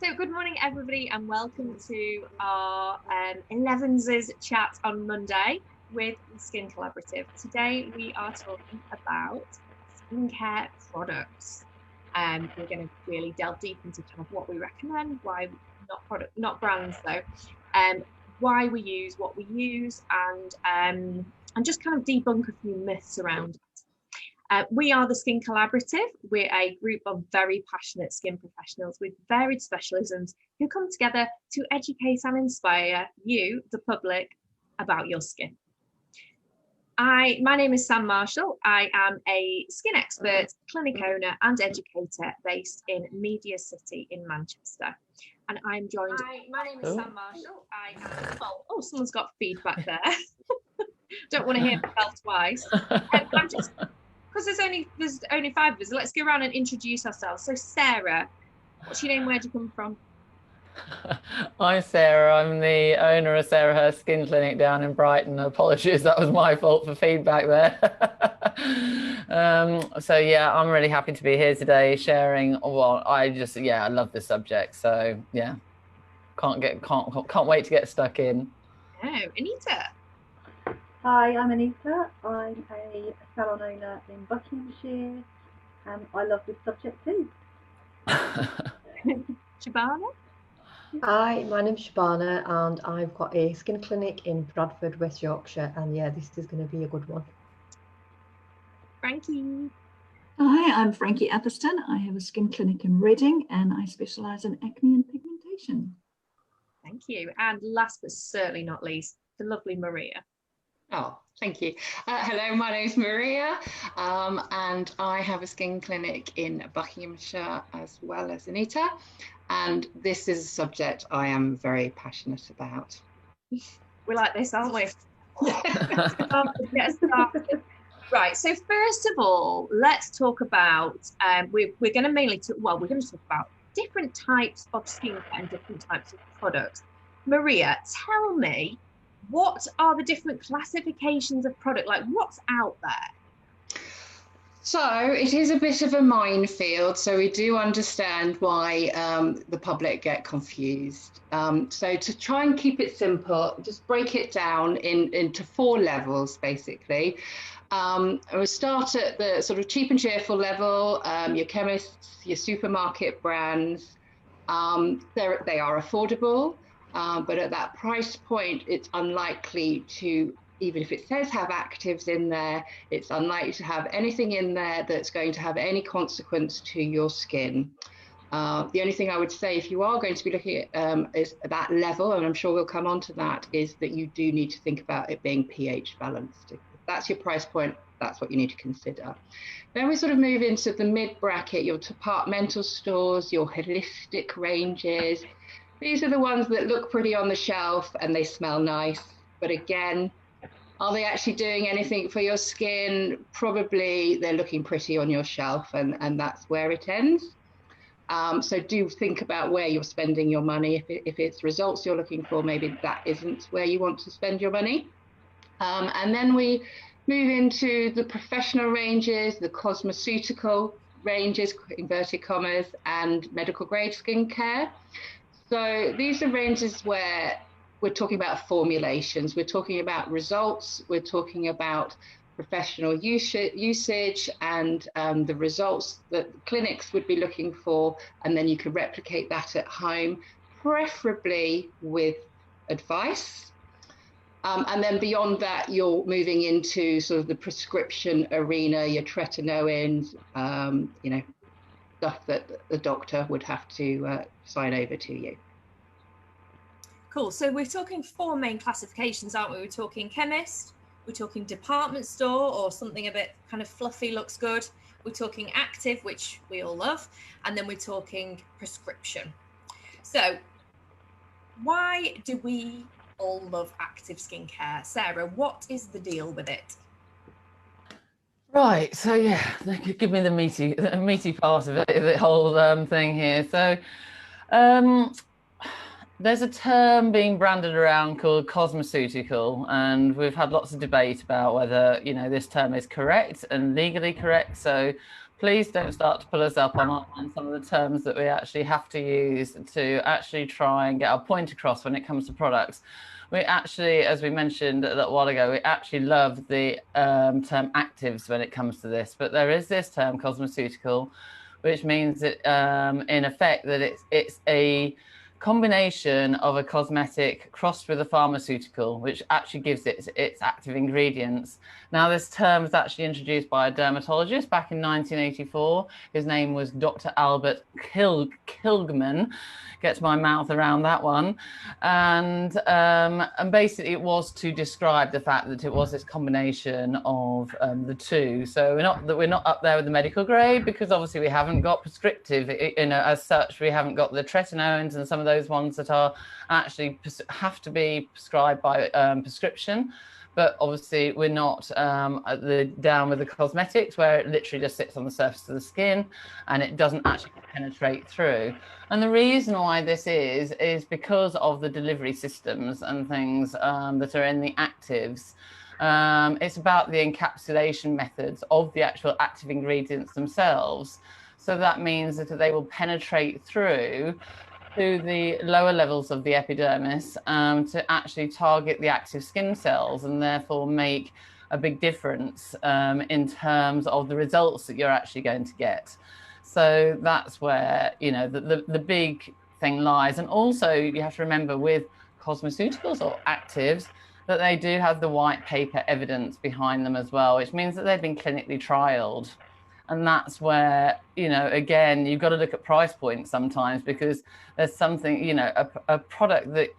So good morning, everybody, and welcome to our 11's chat on Monday with the Skin Collaborative. Today we are talking about skincare products. We're going to really delve deep into kind of what we recommend, why not brands though, why we use what we use, and just kind of debunk a few myths around it. We are the Skin Collaborative. We're a group of very passionate skin professionals with varied specialisms who come together to educate and inspire you, the public, about your skin. My name is Sam Marshall. I am a skin expert, clinic owner and educator based in Media City in Manchester. And I'm joined... my name is Sam Marshall. I am... Oh, someone's got feedback there. Don't want to hear myself twice. I'm just... Because there's only five of us, let's go around and introduce ourselves. So Sarah, what's your name? Where'd you come from? I'm Sarah. I'm the owner of Sarah Hurst Skin Clinic down in Brighton. Apologies, that was my fault for feedback there. So yeah, I'm really happy to be here today sharing. Well, I love this subject. So yeah, can't wait to get stuck in. Oh, Anita. Hi, I'm Anita. I'm a salon owner in Buckinghamshire, and I love this subject too. Shabana? Hi, my name's Shabana, and I've got a skin clinic in Bradford, West Yorkshire, and yeah, this is going to be a good one. Frankie. Hi, I'm Frankie Atherstone. I have a skin clinic in Reading, and I specialise in acne and pigmentation. Thank you. And last but certainly not least, the lovely Maria. Oh, thank you. Hello, my name's Maria, and I have a skin clinic in Buckinghamshire as well as Anita, and this is a subject I am very passionate about. We like this, aren't we? Get started. Right, so first of all, let's talk about, we're going to mainly talk about different types of skincare and different types of products. Maria, tell me, what are the different classifications of product? Like, what's out there? So it is a bit of a minefield. So we do understand why the public get confused. So to try and keep it simple, just break it down into 4 levels, basically. We'll start at the sort of cheap and cheerful level, your chemists, your supermarket brands. They are affordable. But at that price point, it's unlikely to, even if it says have actives in there, it's unlikely to have anything in there that's going to have any consequence to your skin. The only thing I would say, if you are going to be looking at is that level, and I'm sure we'll come on to that, is that you do need to think about it being pH balanced. If that's your price point, that's what you need to consider. Then we sort of move into the mid bracket, your departmental stores, your holistic ranges. These are the ones that look pretty on the shelf and they smell nice. But again, are they actually doing anything for your skin? Probably they're looking pretty on your shelf, and that's where it ends. So do think about where you're spending your money. If it's results you're looking for, maybe that isn't where you want to spend your money. And then we move into the professional ranges, the cosmeceutical ranges, inverted commas, and medical grade skincare. So these are ranges where we're talking about formulations, we're talking about results, we're talking about professional usage and the results that clinics would be looking for, and then you could replicate that at home, preferably with advice. And then beyond that, you're moving into sort of the prescription arena, your tretinoins, stuff that the doctor would have to sign over to you. Cool. So we're talking 4 main classifications, aren't we? We're talking chemist, we're talking department store, or something a bit kind of fluffy, looks good. We're talking active, which we all love, and then we're talking prescription. So why do we all love active skincare? Sarah, what is the deal with it? Right, so yeah, give me the meaty part of it, the whole thing here. So There's a term being branded around called cosmeceutical, and we've had lots of debate about whether, you know, this term is correct and legally correct. So please don't start to pull us up on some of the terms that we actually have to use to actually try and get our point across when it comes to products. We actually, as we mentioned a little while ago, we actually love the term actives when it comes to this, but there is this term cosmeceutical, which means that in effect that it's a combination of a cosmetic crossed with a pharmaceutical, which actually gives it its active ingredients. Now, this term was actually introduced by a dermatologist back in 1984. His name was Dr. Albert Kilgman. Get my mouth around that one. And basically it was to describe the fact that it was this combination of the two. So we're not up there with the medical grade, because obviously we haven't got prescriptive, you know, as such. We haven't got the tretinoins and some of those ones that are actually have to be prescribed by prescription. But obviously we're not down with the cosmetics, where it literally just sits on the surface of the skin and it doesn't actually penetrate through. And the reason why this is because of the delivery systems and things that are in the actives. It's about the encapsulation methods of the actual active ingredients themselves. So that means that they will penetrate through to the lower levels of the epidermis to actually target the active skin cells, and therefore make a big difference in terms of the results that you're actually going to get. So that's where, you know, the big thing lies. And also you have to remember with cosmeceuticals or actives that they do have the white paper evidence behind them as well, which means that they've been clinically trialed. And that's where, you know, again, you've got to look at price points sometimes, because there's something, you know, a product that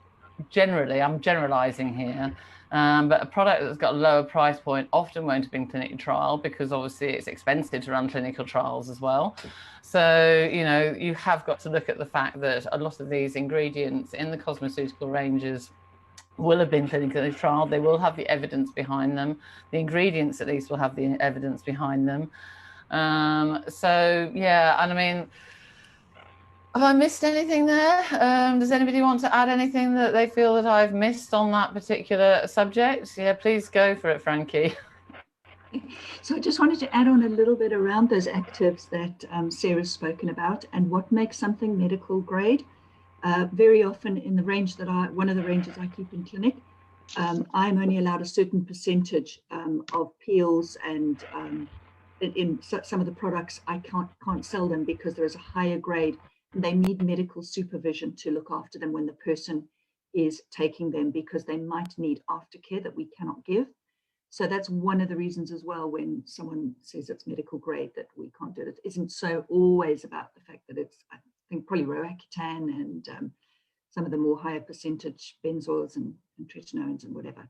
generally, I'm generalizing here, but a product that's got a lower price point often won't have been clinically trialed, because obviously it's expensive to run clinical trials as well. So, you know, you have got to look at the fact that a lot of these ingredients in the cosmeceutical ranges will have been clinically trialed. They will have the evidence behind them. The ingredients at least will have the evidence behind them. So yeah, and I mean, have I missed anything there? Does anybody want to add anything that they feel that I've missed on that particular subject? Yeah, please go for it, Frankie. So I just wanted to add on a little bit around those actives that Sarah's spoken about and what makes something medical grade. Very often in the range that one of the ranges I keep in clinic, I'm only allowed a certain percentage of peels, and in some of the products I can't sell them because there is a higher grade, and they need medical supervision to look after them when the person is taking them, because they might need aftercare that we cannot give. So that's one of the reasons as well, when someone says it's medical grade, that we can't do it. It isn't so always about the fact that it's, I think, probably Roaccutane and some of the more higher percentage benzoyls and tretinoins and whatever.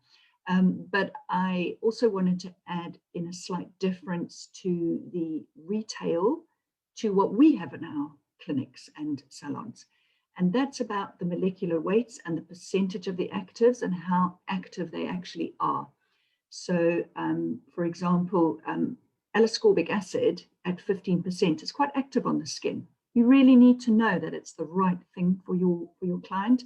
But I also wanted to add in a slight difference to the retail to what we have in our clinics and salons. And that's about the molecular weights and the percentage of the actives and how active they actually are. So, for example, L-ascorbic acid at 15% is quite active on the skin. You really need to know that it's the right thing for your client.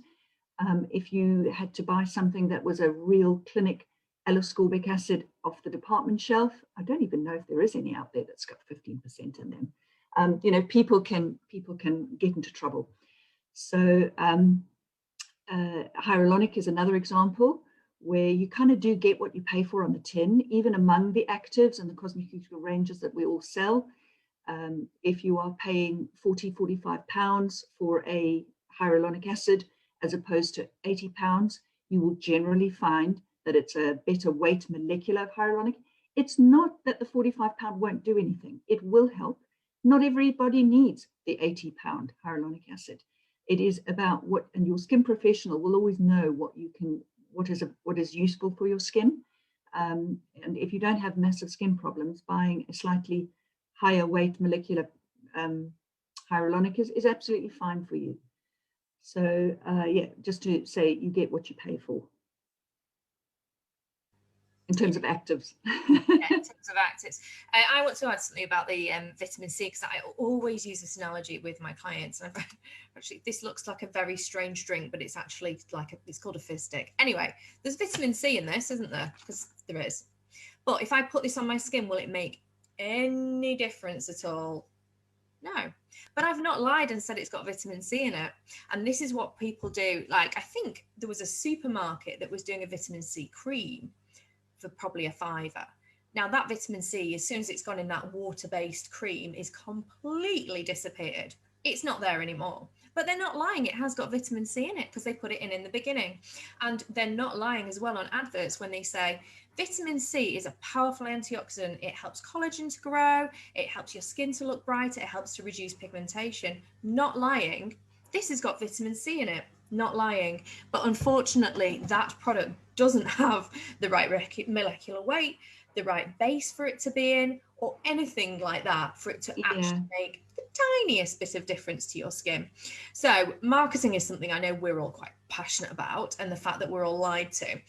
If you had to buy something that was a real clinic L-ascorbic acid off the department shelf, I don't even know if there is any out there that's got 15% in them. You know, people can get into trouble. So hyaluronic is another example where you kind of do get what you pay for on the tin, even among the actives and the cosmeceutical ranges that we all sell. If you are paying 40, 45 pounds for a hyaluronic acid as opposed to 80 pounds, you will generally find that it's a better weight molecular of hyaluronic. It's not that the 45 pound won't do anything. It will help. Not everybody needs the 80 pound hyaluronic acid. It is about what, and your skin professional will always know what you can, what is useful for your skin. And if you don't have massive skin problems, buying a slightly higher weight molecular hyaluronic is absolutely fine for you. So yeah, just to say, you get what you pay for. in terms of actives. Yeah, in terms of actives. I want to add something about the vitamin C, because I always use this analogy with my clients. And actually, this looks like a very strange drink, but it's actually like it's called a fizz stick. Anyway, there's vitamin C in this, isn't there? Because there is. But if I put this on my skin, will it make any difference at all? No. But I've not lied and said it's got vitamin C in it. And this is what people do. Like, I think there was a supermarket that was doing a vitamin C cream for probably £5. Now that vitamin C, as soon as it's gone in that water-based cream, is completely disappeared. It's not there anymore. But they're not lying. It has got vitamin C in it because they put it in the beginning. And they're not lying as well on adverts when they say vitamin C is a powerful antioxidant. It helps collagen to grow. It helps your skin to look brighter. It helps to reduce pigmentation. Not lying. This has got vitamin C in it. Not lying. But unfortunately, that product doesn't have the right molecular weight, the right base for it to be in, or anything like that for it to actually make the tiniest bit of difference to your skin. So marketing is something I know we're all quite passionate about, and the fact that we're all lied to.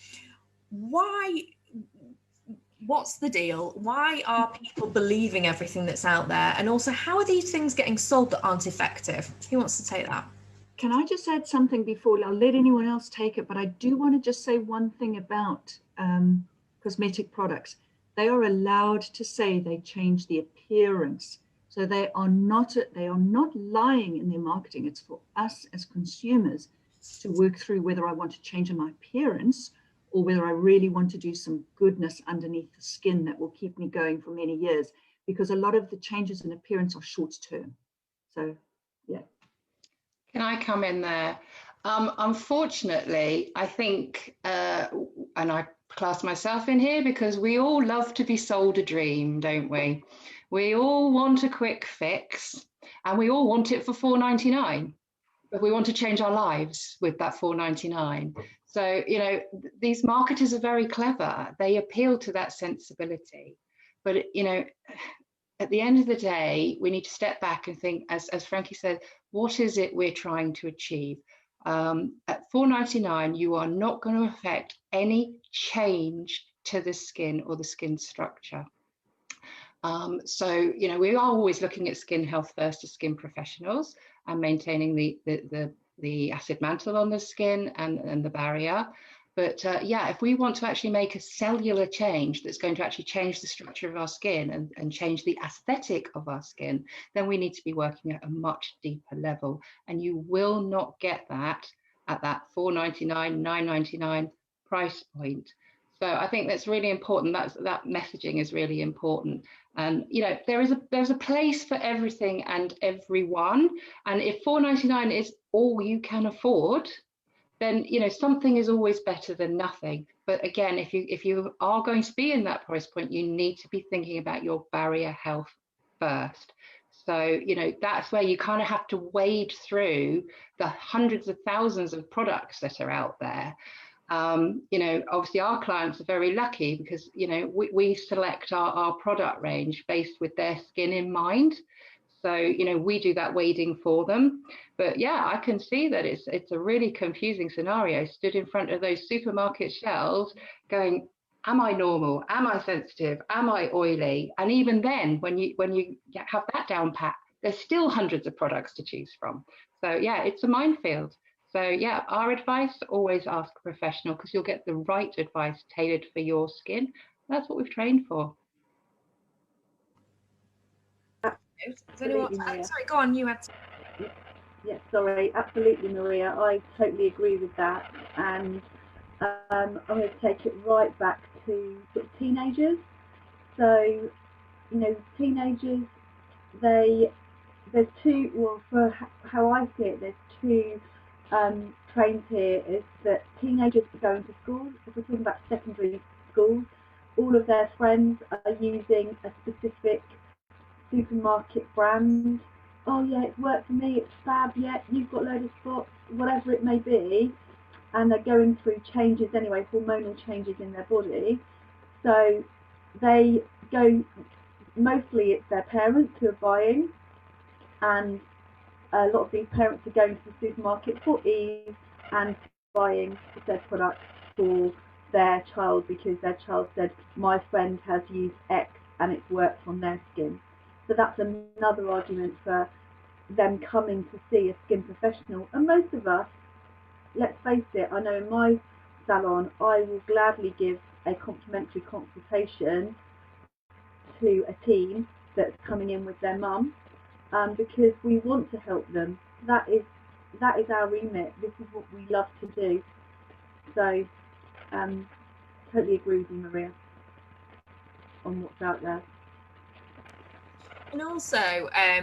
What's the deal? Why are people believing everything that's out there? And also, how are these things getting sold that aren't effective? Who wants to take that? Can I just add something before I'll let anyone else take it? But I do want to just say one thing about cosmetic products. They are allowed to say they change the appearance. So they are not lying in their marketing. It's for us as consumers to work through whether I want to change my appearance or whether I really want to do some goodness underneath the skin that will keep me going for many years, because a lot of the changes in appearance are short term. So, yeah. Can I come in there? Unfortunately, I think, and I class myself in here, because we all love to be sold a dream, don't we? We all want a quick fix, and we all want it for $4.99. But we want to change our lives with that $4.99. So, you know, these marketers are very clever. They appeal to that sensibility. But, you know, at the end of the day, we need to step back and think, as Frankie said, what is it we're trying to achieve? At $4.99, you are not going to affect any change to the skin or the skin structure. So, you know, we are always looking at skin health first as skin professionals and maintaining the acid mantle on the skin and the barrier. But yeah, if we want to actually make a cellular change that's going to actually change the structure of our skin and change the aesthetic of our skin, then we need to be working at a much deeper level. And you will not get that at that $4.99, $9.99 price point. So I think that's really important. That messaging is really important. And you know, there's a place for everything and everyone. And if $4.99 is all you can afford, then you know something is always better than nothing. But again, if you are going to be in that price point, you need to be thinking about your barrier health first. So you know that's where you kind of have to wade through the hundreds of thousands of products that are out there. You know, obviously our clients are very lucky because you know we select our product range based with their skin in mind. So, you know, we do that wading for them. But yeah, I can see that it's a really confusing scenario, stood in front of those supermarket shelves going, am I normal? Am I sensitive? Am I oily? And even then, when you have that down pat, there's still hundreds of products to choose from. So yeah, it's a minefield. So yeah, our advice, always ask a professional because you'll get the right advice tailored for your skin. That's what we've trained for. Absolutely, sorry, go on, you had to. Yeah, sorry, absolutely, Maria. I totally agree with that. And I'm going to take it right back to sort of teenagers. So, you know, teenagers, there's two, well, for how I see it, there's two trains here. Is that teenagers are going to school. If we're talking about secondary schools, all of their friends are using a specific supermarket brand. Oh yeah, it's worked for me, it's fab, yeah, you've got a load of spots, whatever it may be, and they're going through changes anyway, hormonal changes in their body. So they go, mostly it's their parents who are buying, and a lot of these parents are going to the supermarket for ease and buying said products for their child because their child said, my friend has used X and it's worked on their skin. So that's another argument for them coming to see a skin professional. And most of us, let's face it, I know in my salon, I will gladly give a complimentary consultation to a team that's coming in with their mum, because we want to help them. That is our remit. This is what we love to do. So, totally agree with you, Maria, on what's out there. And also, I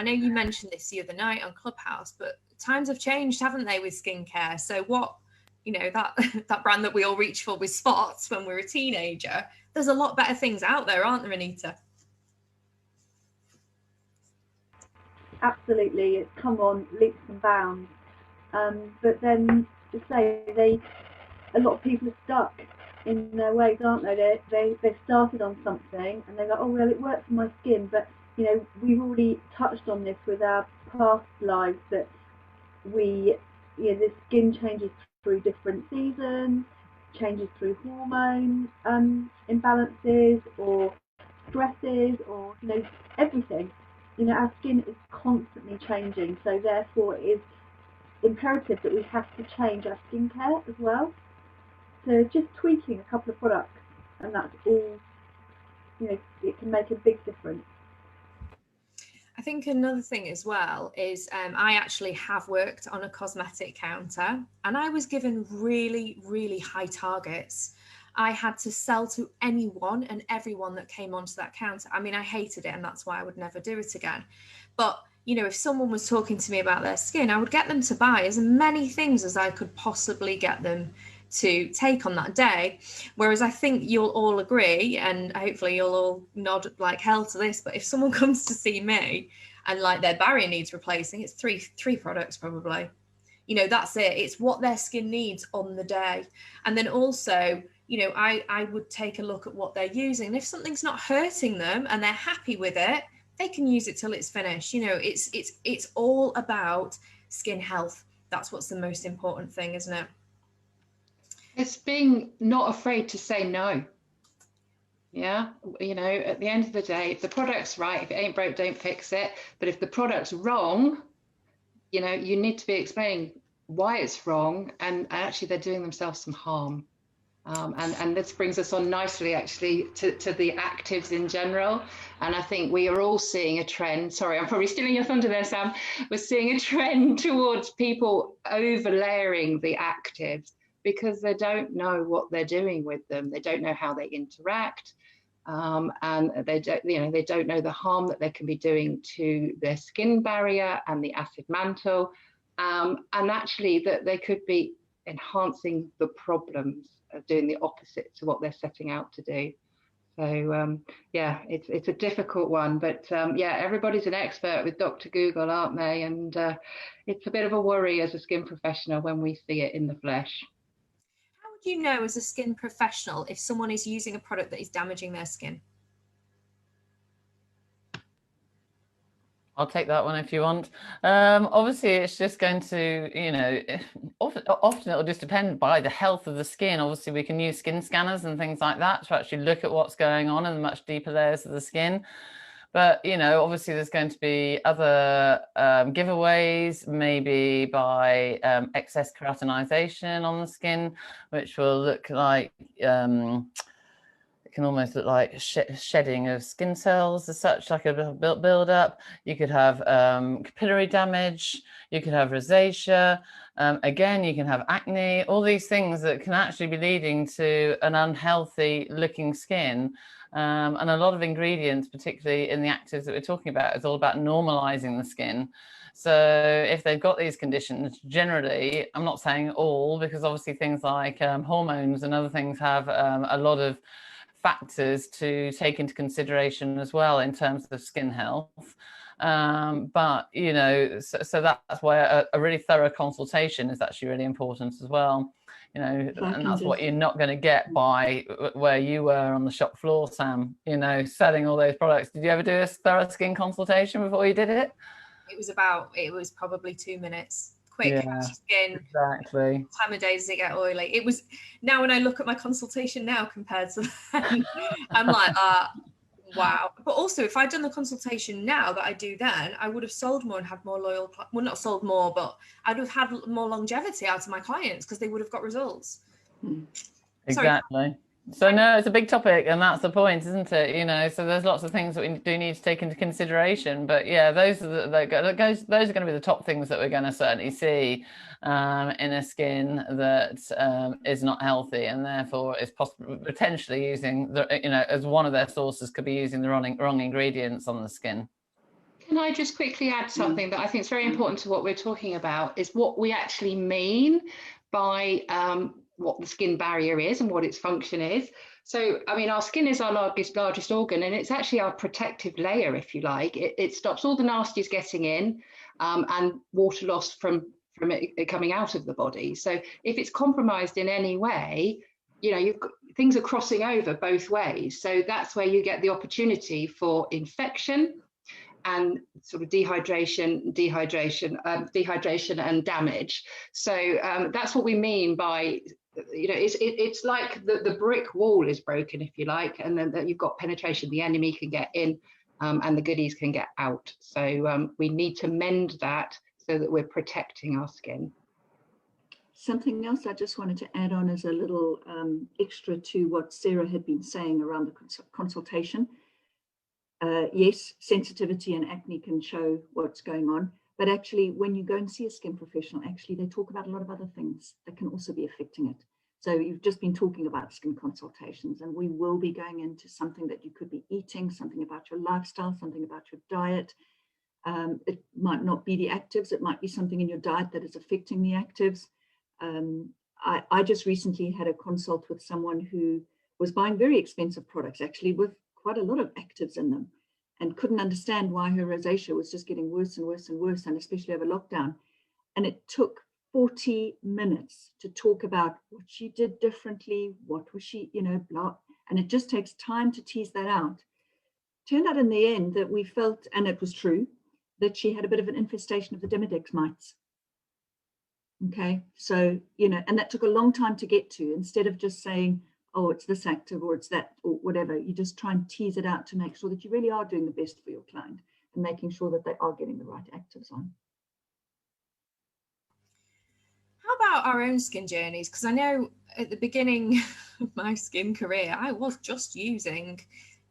know you mentioned this the other night on Clubhouse, but times have changed, haven't they, with skincare? So what, you know, that brand that we all reach for with spots when we're a teenager, there's a lot better things out there, aren't there, Anita? Absolutely, it's come on leaps and bounds. But then, to say, a lot of people are stuck in their ways, aren't they? They've started on something and they go, oh well, it works for my skin, but you know, we've already touched on this with our past lives, that the skin changes through different seasons, changes through hormone imbalances or stresses, or you know, everything. You know, our skin is constantly changing, so therefore it is imperative that we have to change our skincare as well. So just tweaking a couple of products, and that's all, you know, it can make a big difference. I think another thing as well is I actually have worked on a cosmetic counter, and I was given really, really high targets. I had to sell to anyone and everyone that came onto that counter. I mean, I hated it, and that's why I would never do it again. But, you know, if someone was talking to me about their skin, I would get them to buy as many things as I could possibly get them to take on that day. Whereas I think you'll all agree, and hopefully you'll all nod like hell to this, but if someone comes to see me and like their barrier needs replacing, it's three products probably. You know, that's it. It's what their skin needs on the day. And then also, you know, I would take a look at what they're using. And if something's not hurting them and they're happy with it, they can use it till it's finished. You know, it's all about skin health. That's what's the most important thing, isn't it? It's being not afraid to say no. Yeah, you know, at the end of the day, if the product's right, if it ain't broke, don't fix it. But if the product's wrong, you know, you need to be explaining why it's wrong, and actually they're doing themselves some harm. And this brings us on nicely, actually, to the actives in general. And I think we are all seeing a trend. Sorry, I'm probably stealing your thunder there, Sam. We're seeing a trend towards people overlayering the actives because they don't know what they're doing with them. They don't know how they interact. And they don't know the harm that they can be doing to their skin barrier and the acid mantle. And actually that they could be enhancing the problems, doing the opposite to what they're setting out to do. So yeah, it's a difficult one, but yeah, everybody's an expert with Dr. Google, aren't they? And it's a bit of a worry as a skin professional when we see it in the flesh. How would you know as a skin professional if someone is using a product that is damaging their skin? I'll take that one if you want. Obviously, it's just going to, you know, often it'll just depend by the health of the skin. Obviously, we can use skin scanners and things like that to actually look at what's going on in the much deeper layers of the skin. But, you know, obviously there's going to be other giveaways, maybe by excess keratinization on the skin, which will look like... it can almost look like shedding of skin cells as such, like a build up. You could have capillary damage, you could have rosacea, again, you can have acne, all these things that can actually be leading to an unhealthy looking skin. And a lot of ingredients, particularly in the actives that we're talking about, is all about normalizing the skin. So if they've got these conditions, generally, I'm not saying all, because obviously things like hormones and other things have a lot of factors to take into consideration as well in terms of skin health. But, you know, so that's why a really thorough consultation is actually really important as well. You know, and that's what you're not going to get by where you were on the shop floor, Sam, you know, selling all those products. Did you ever do a thorough skin consultation before you did it? It was probably 2 minutes, quick, Yeah, how's your skin? exactly. What time of day does it get oily? It was, now when I look at my consultation now compared to then, I'm like, wow. But also, if I'd done the consultation now that I do then, I would have sold more and had more loyal, well, not sold more, but I'd have had more longevity out of my clients because they would have got results. Exactly. So no, it's a big topic, and that's the point, isn't it? You know, so there's lots of things that we do need to take into consideration. But yeah, those are those are going to be the top things that we're going to certainly see in a skin that is not healthy, and therefore is potentially using the, you know, as one of their sources could be using the wrong ingredients on the skin. Can I just quickly add something that I think is very important to what we're talking about, is what we actually mean by what the skin barrier is and what its function is. So, I mean, our skin is our largest organ, and it's actually our protective layer, if you like. It stops all the nasties getting in and water loss from it coming out of the body. So if it's compromised in any way, you know, things are crossing over both ways. So that's where you get the opportunity for infection and sort of dehydration and damage. So that's what we mean by, you know, it's like the brick wall is broken, if you like, and then you've got penetration, the enemy can get in and the goodies can get out. So we need to mend that so that we're protecting our skin. Something else I just wanted to add on as a little extra to what Sarah had been saying around the consultation. Yes, sensitivity and acne can show what's going on, but actually when you go and see a skin professional, actually they talk about a lot of other things that can also be affecting it. So you've just been talking about skin consultations, and we will be going into something that you could be eating, something about your lifestyle, something about your diet. It might not be the actives, it might be something in your diet that is affecting the actives. I just recently had a consult with someone who was buying very expensive products, actually with quite a lot of actives in them, and couldn't understand why her rosacea was just getting worse and worse and worse, and especially over lockdown. And it took 40 minutes to talk about what she did differently, what was she, you know, blah. And it just takes time to tease that out. Turned out in the end that we felt, and it was true, that she had a bit of an infestation of the Demodex mites. Okay, so, you know, and that took a long time to get to. Instead of just saying, oh, it's this active or it's that or whatever, you just try and tease it out to make sure that you really are doing the best for your client and making sure that they are getting the right actives on. How about our own skin journeys? Because I know at the beginning of my skin career, I was just using,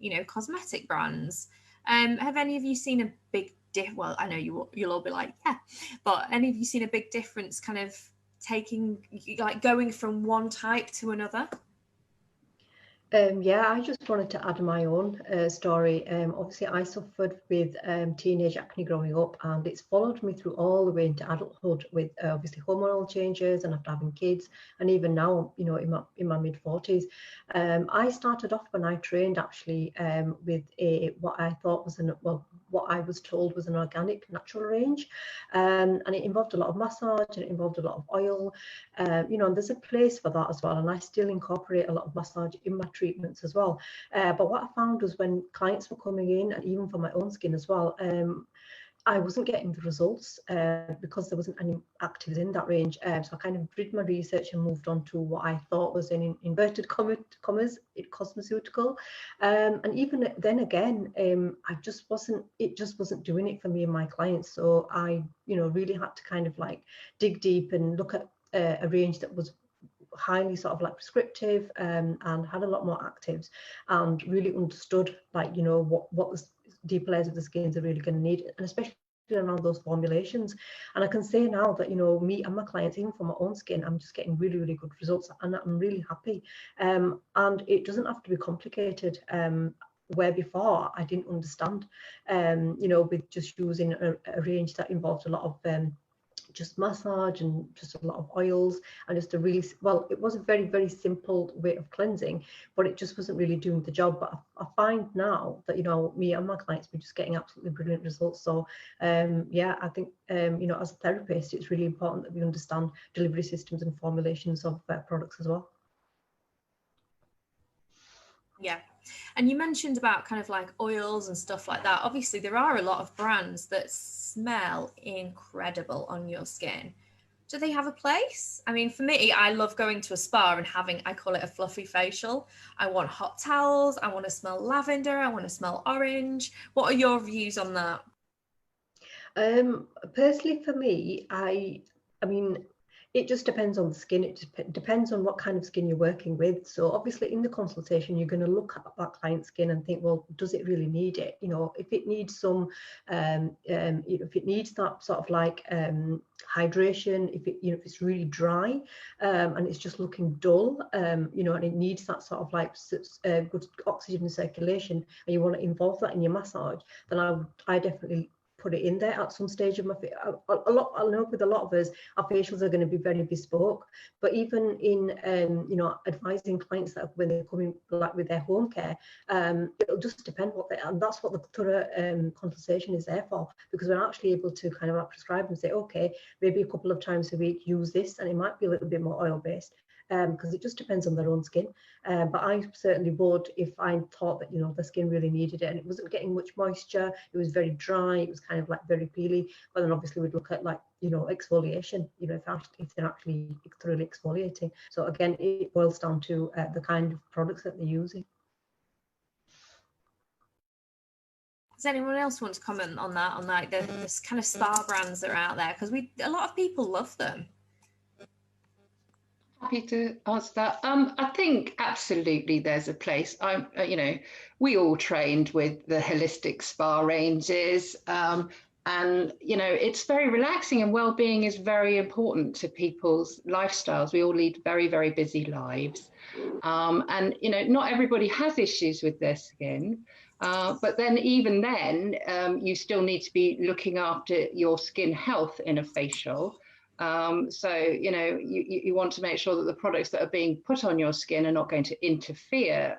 you know, cosmetic brands. Have any of you seen a big well, I know you'll all be like, yeah, but any of you seen a big difference kind of like going from one type to another? Yeah, I just wanted to add my own story. Obviously, I suffered with teenage acne growing up, and it's followed me through all the way into adulthood with obviously hormonal changes and after having kids, and even now, you know, in my mid-40s. I started off when I trained actually with what I thought was what I was told was an organic natural range, and it involved a lot of massage and it involved a lot of oil. You know, and there's a place for that as well, and I still incorporate a lot of massage in my treatments as well. But what I found was when clients were coming in, and even for my own skin as well, I wasn't getting the results because there wasn't any actives in that range. So I kind of did my research and moved on to what I thought was in inverted commas, cosmeceutical. And even then again, it just wasn't doing it for me and my clients. So I, you know, really had to kind of like dig deep and look at a range that was highly sort of like prescriptive and had a lot more actives, and really understood, like, you know, what the deep layers of the skins are really going to need, and especially around those formulations. And I can say now that, you know, me and my clients, even for my own skin, I'm just getting really, really good results, and I'm really happy. And it doesn't have to be complicated. Where before I didn't understand, you know, with just using a range that involved a lot of just massage and just a lot of oils, and just a really, well, it was a very, very simple way of cleansing, but it just wasn't really doing the job. But I find now that, you know, me and my clients, we're just getting absolutely brilliant results. So yeah, I think you know, as a therapist, it's really important that we understand delivery systems and formulations of products as well. Yeah. And you mentioned about kind of like oils and stuff like that. Obviously, there are a lot of brands that smell incredible on your skin. Do they have a place? I mean, for me, I love going to a spa and having, I call it a fluffy facial. I want hot towels. I want to smell lavender. I want to smell orange. What are your views on that? Personally, for me, I mean, it just depends on the skin. It depends on what kind of skin you're working with. So obviously in the consultation, you're going to look at that client's skin and think, well, does it really need it? You know, if it needs some, if it needs that sort of like hydration, if it, you know, if it's really dry and it's just looking dull, you know, and it needs that sort of like good oxygen and circulation, and you want to involve that in your massage, then I definitely put it in there at some stage of my a lot. I know with a lot of us, our facials are going to be very bespoke, but even in you know, advising clients that when they're coming like with their home care, it'll just depend what they, and that's what the thorough consultation is there for, because we're actually able to kind of like prescribe and say, okay, maybe a couple of times a week use this, and it might be a little bit more oil based, because it just depends on their own skin. But I certainly would, if I thought that, you know, the skin really needed it and it wasn't getting much moisture, it was very dry, it was kind of like very peely, but then obviously we'd look at like, you know, exfoliation, you know, if they're actually thoroughly exfoliating. So again, it boils down to the kind of products that they're using. Does anyone else want to comment on that, on like this kind of spa brands that are out there? Because a lot of people love them. Happy to answer that. I think absolutely there's a place. You know, we all trained with the holistic spa ranges, and you know, it's very relaxing, and well-being is very important to people's lifestyles. We all lead very, very busy lives, and you know, not everybody has issues with their skin. But then even then, you still need to be looking after your skin health in a facial. So, you know, you want to make sure that the products that are being put on your skin are not going to interfere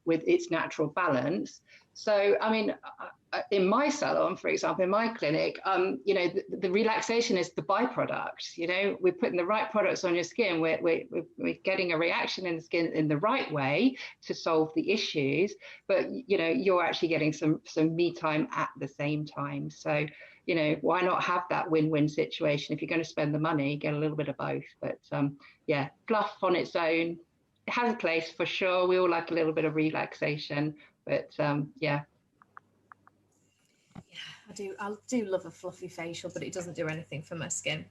with its natural balance. So, I mean, in my salon, for example, in my clinic, you know, the relaxation is the byproduct. You know, we're putting the right products on your skin. We're getting a reaction in the skin in the right way to solve the issues. But, you know, you're actually getting some me time at the same time. So, you know, why not have that win-win situation? If you're going to spend the money, get a little bit of both. But yeah, fluff on its own, it has a place for sure. We all like a little bit of relaxation, but yeah. Yeah, I do love a fluffy facial, but it doesn't do anything for my skin.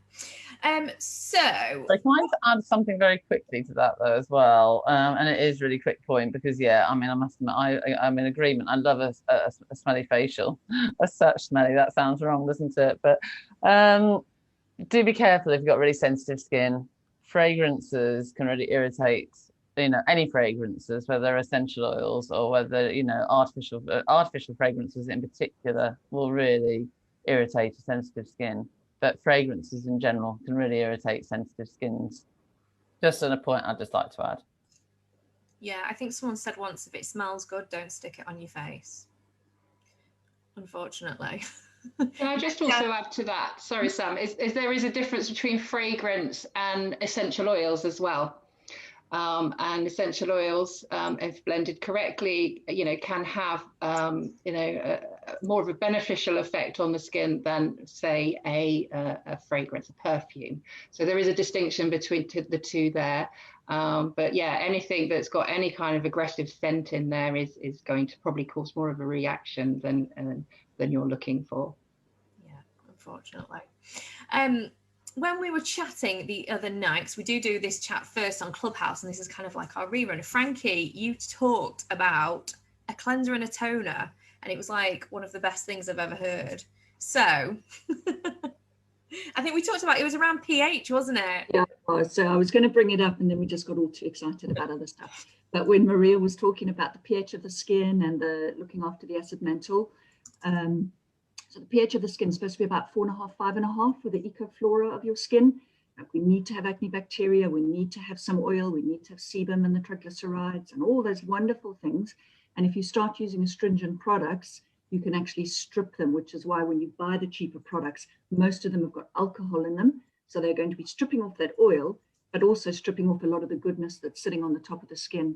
So can I just add something very quickly to that though as well, and it is a really quick point, because yeah, I mean, I must admit, I'm in agreement. I love a smelly facial. As such smelly, that sounds wrong, doesn't it? But do be careful if you've got really sensitive skin. Fragrances can really irritate, you know, any fragrances, whether they're essential oils or whether, you know, artificial fragrances in particular will really irritate a sensitive skin. But fragrances in general can really irritate sensitive skins. Just on a point I'd just like to add. Yeah, I think someone said once, if it smells good, don't stick it on your face. Unfortunately. Can I just also add to that? Sorry, Sam, is there is a difference between fragrance and essential oils as well. And essential oils, if blended correctly, you know, can have, you know, more of a beneficial effect on the skin than, say, a fragrance, a perfume. So there is a distinction between the two there. But yeah, anything that's got any kind of aggressive scent in there is going to probably cause more of a reaction than you're looking for. Yeah, unfortunately. When we were chatting the other night, because we do this chat first on Clubhouse, and this is kind of like our rerun. Frankie, you talked about a cleanser and a toner, and it was like one of the best things I've ever heard. So I think we talked about, it was around pH, wasn't it? Yeah, so I was going to bring it up, and then we just got all too excited about other stuff. But when Maria was talking about the pH of the skin and the looking after the acid mantle, so the pH of the skin is supposed to be about 4.5, 5.5 for the ecoflora of your skin. We need to have acne bacteria, we need to have some oil, we need to have sebum and the triglycerides and all those wonderful things. And if you start using astringent products, you can actually strip them, which is why when you buy the cheaper products, most of them have got alcohol in them. So they're going to be stripping off that oil, but also stripping off a lot of the goodness that's sitting on the top of the skin,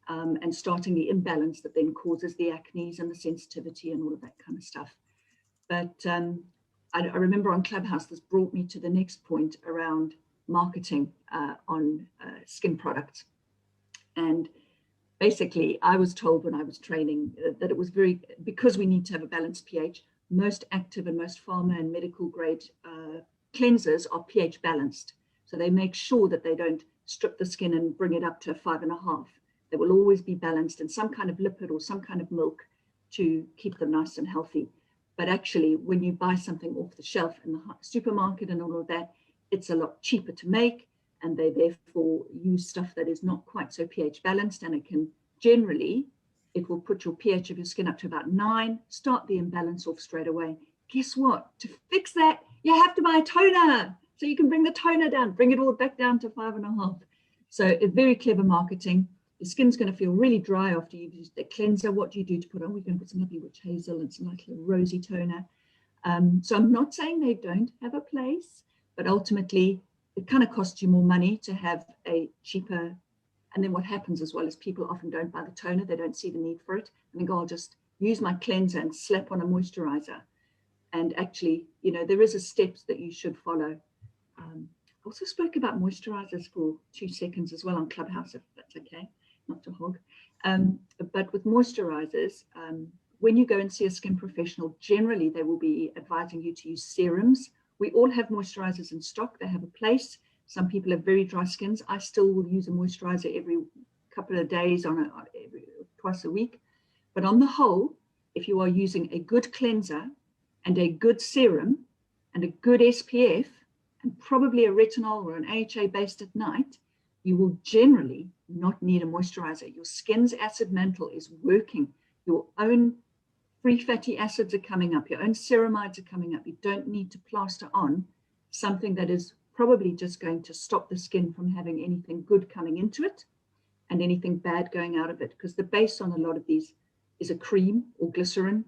and starting the imbalance that then causes the acne and the sensitivity and all of that kind of stuff. But I remember on Clubhouse, this brought me to the next point around marketing on skin products. And basically, I was told when I was training that it was because we need to have a balanced pH, most active and most pharma and medical grade cleansers are pH balanced. So they make sure that they don't strip the skin and bring it up to 5.5. They will always be balanced in some kind of lipid or some kind of milk to keep them nice and healthy. But actually, when you buy something off the shelf in the supermarket and all of that, it's a lot cheaper to make, and they therefore use stuff that is not quite so pH balanced, and it can generally, it will put your pH of your skin up to about 9, start the imbalance off straight away. Guess what? To fix that, you have to buy a toner. So you can bring the toner down, bring it all back down to 5.5. So it's very clever marketing. The skin's going to feel really dry after you've used the cleanser. What do you do to put on? We're going to put some lovely witch hazel and some like little rosy toner. So I'm not saying they don't have a place, but ultimately it kind of costs you more money to have a cheaper. And then what happens as well is people often don't buy the toner. They don't see the need for it. And they go, I'll just use my cleanser and slap on a moisturizer. And actually, you know, there is a steps that you should follow. I also spoke about moisturizers for 2 seconds as well on Clubhouse, if that's okay, not to hog. But with moisturizers, when you go and see a skin professional, generally they will be advising you to use serums. We all have moisturizers in stock. They have a place. Some people have very dry skins. I still will use a moisturizer every couple of days, twice a week. But on the whole, if you are using a good cleanser and a good serum and a good SPF, and probably a retinol or an AHA based at night, you will generally not need a moisturizer. Your skin's acid mantle is working. Your own free fatty acids are coming up. Your own ceramides are coming up. You don't need to plaster on something that is probably just going to stop the skin from having anything good coming into it and anything bad going out of it, because the base on a lot of these is a cream or glycerin.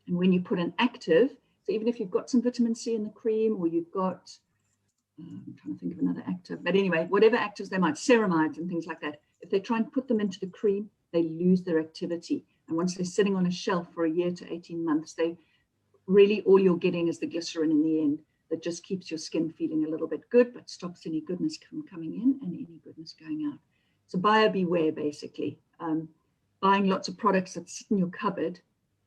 And when you put an active, so even if you've got some vitamin C in the cream, or you've got, I'm trying to think of another active, but anyway, whatever actives they might, ceramides and things like that, if they try and put them into the cream, they lose their activity. And once they're sitting on a shelf for a year to 18 months, they really, all you're getting is the glycerin in the end that just keeps your skin feeling a little bit good, but stops any goodness from coming in and any goodness going out. So buyer beware, basically. Buying lots of products that sit in your cupboard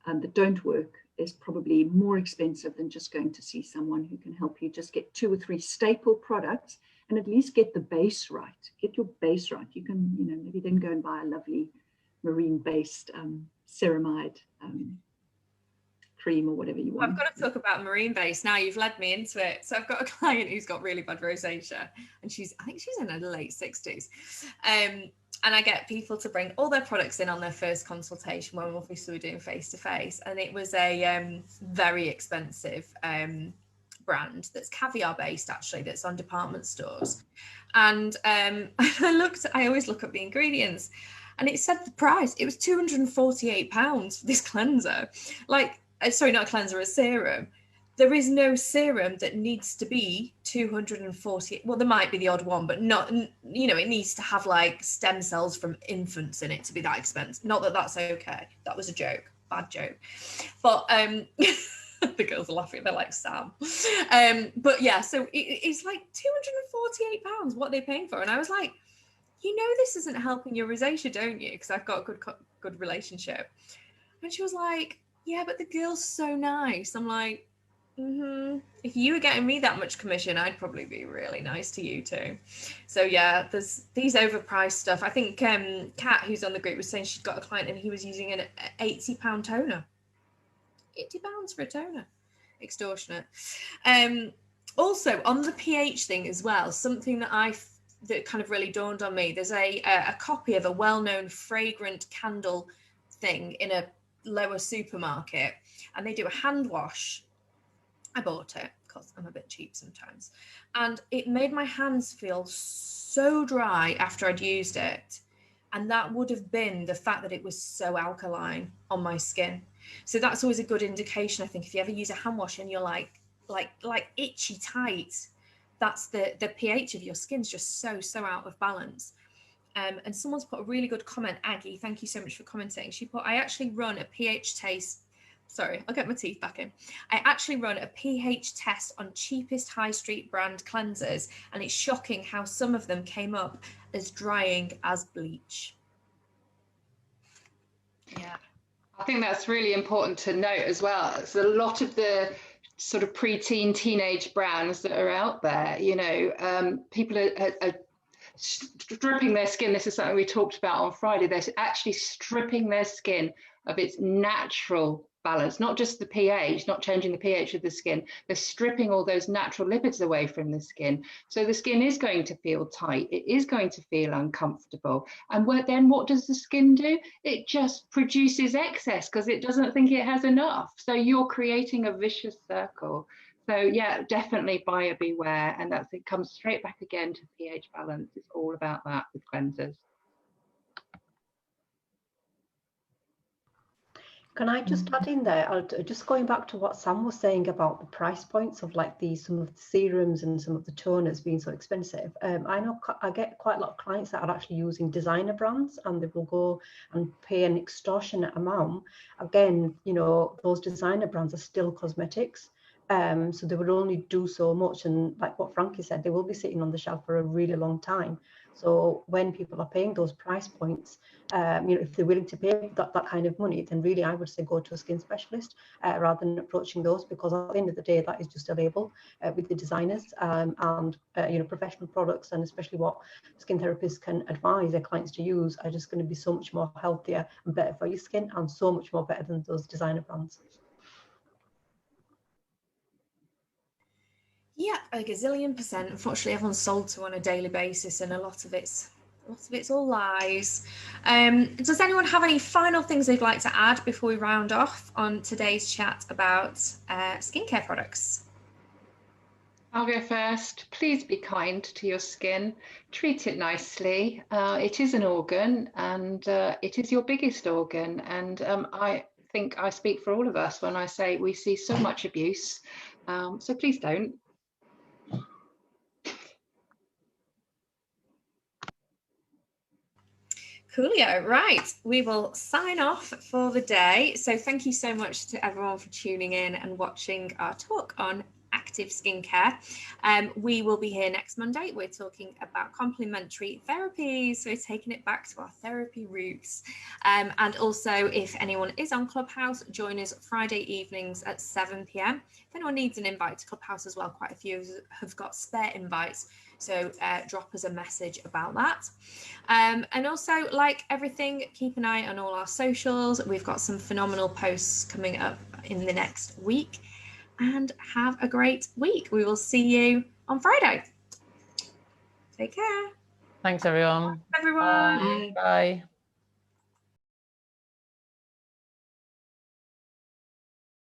that don't work is probably more expensive than just going to see someone who can help you. Just get 2 or 3 staple products and at least get the base right. Get your base right. You can, you know, maybe then go and buy a lovely marine-based ceramide cream or whatever you want. I've got to talk about marine base now. You've led me into it. So I've got a client who's got really bad rosacea, and I think she's in her late 60s. And I get people to bring all their products in on their first consultation when obviously we're doing face-to-face. And it was a very expensive brand that's caviar based, actually, that's on department stores. And I always look up the ingredients, and it said the price. It was £248 for this cleanser. Like, sorry, not a cleanser, a serum. There is no serum that needs to be 240. Well, there might be the odd one, but not, you know, it needs to have like stem cells from infants in it to be that expensive. Not that that's okay. That was a joke, bad joke. But the girls are laughing. They're like, Sam. But yeah, so it's like £248 what they're paying for. And I was like, you know, this isn't helping your rosacea, don't you? Because I've got a good relationship. And she was like, yeah, but the girl's so nice. I'm like, if you were getting me that much commission, I'd probably be really nice to you too. So yeah, there's these overpriced stuff. I think Kat, who's on the group, was saying she'd got a client and he was using an £80 toner. £80 for a toner. Extortionate. Also on the pH thing as well, something that kind of really dawned on me. There's a copy of a well-known fragrant candle thing in a lower supermarket, and they do a hand wash. I bought it because I'm a bit cheap sometimes, and it made my hands feel so dry after I'd used it, and that would have been the fact that it was so alkaline on my skin. So that's always a good indication, I think, if you ever use a hand wash and you're like itchy tight, that's the pH of your skin's just so out of balance. And someone's put a really good comment, Aggie, thank you so much for commenting. She put, I actually run a pH test Sorry, I'll get my teeth back in. I actually run a pH test on cheapest high street brand cleansers, and it's shocking how some of them came up as drying as bleach. Yeah. I think that's really important to note as well. It's a lot of the sort of pre-teen, teenage brands that are out there, you know, people are stripping their skin. This is something we talked about on Friday. They're actually stripping their skin of its natural balance, not just the pH, not changing the pH of the skin. They're stripping all those natural lipids away from the skin. So the skin is going to feel tight. It is going to feel uncomfortable. And then what does the skin do? It just produces excess because it doesn't think it has enough. So you're creating a vicious circle. So yeah, definitely buyer beware. And it comes straight back again to pH balance. It's all about that with cleansers. Can I just add in there, just going back to what Sam was saying about the price points of like some of the serums and some of the toners being so expensive. I know I get quite a lot of clients that are actually using designer brands, and they will go and pay an extortionate amount. Again, you know, those designer brands are still cosmetics. So they would only do so much, and like what Frankie said, they will be sitting on the shelf for a really long time. So when people are paying those price points, you know, if they're willing to pay that kind of money, then really I would say go to a skin specialist rather than approaching those, because at the end of the day, that is just a label with the designers and you know, professional products, and especially what skin therapists can advise their clients to use are just going to be so much more healthier and better for your skin, and so much more better than those designer brands. Yeah, a gazillion %. Unfortunately, everyone's sold to on a daily basis, and a lot of it's all lies. Does anyone have any final things they'd like to add before we round off on today's chat about skincare products? I'll go first. Please be kind to your skin. Treat it nicely. It is an organ, and it is your biggest organ. And I think I speak for all of us when I say we see so much abuse. So please don't. Coolio. Right, we will sign off for the day. So thank you so much to everyone for tuning in and watching our talk on active skincare. We will be here next Monday. We're talking about complementary therapies, so taking it back to our therapy roots. And also, if anyone is on Clubhouse, join us Friday evenings at 7 p.m. If anyone needs an invite to Clubhouse as well, quite a few have got spare invites, so drop us a message about that. And also, like everything, keep an eye on all our socials. We've got some phenomenal posts coming up in the next week. And have a great week. We will see you on Friday. Take care. Thanks, everyone. Bye, everyone. Bye. Bye.